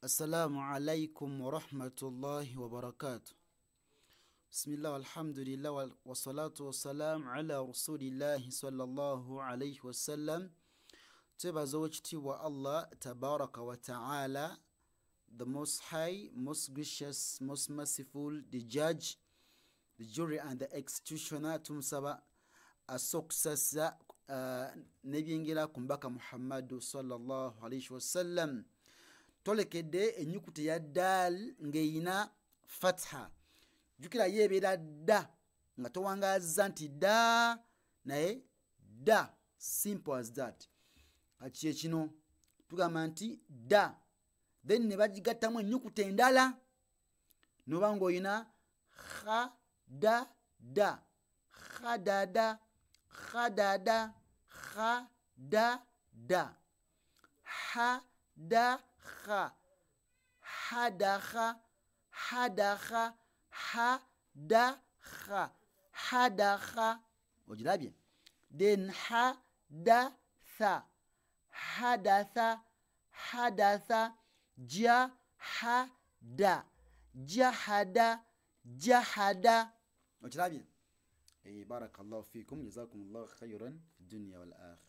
السلام عليكم ورحمة الله وبركاته. بسم الله والحمد لله والصلاة والسلام على رسول الله صلى الله عليه وسلم. Teba zawachti wa Allah tabaraka wa ta'ala, the most high, most gracious, most merciful, the judge, the jury and the executioner. Tumusaba asokusasa nebyengera kumbaka Muhammadu sallallahu alayhi wasallam. Tolekede enyukuti ya dal ngeyina fatha jukira yebera da nga towangaza nti da naye da, simple as that. Akiye kino tugamba nti da then ne bagigattamu enyukuti endala noba ng'oyina kha da da kha da da kha da da kha da da ha da kha ha da kha ha da kha ha da kha ha da kha. Ogirabye? Then ha da tha hadatha hadatha jahada jahada jahada. Ogirabye? Barakallahu fikum, jazakumullahu khayran dunya wal akhirah.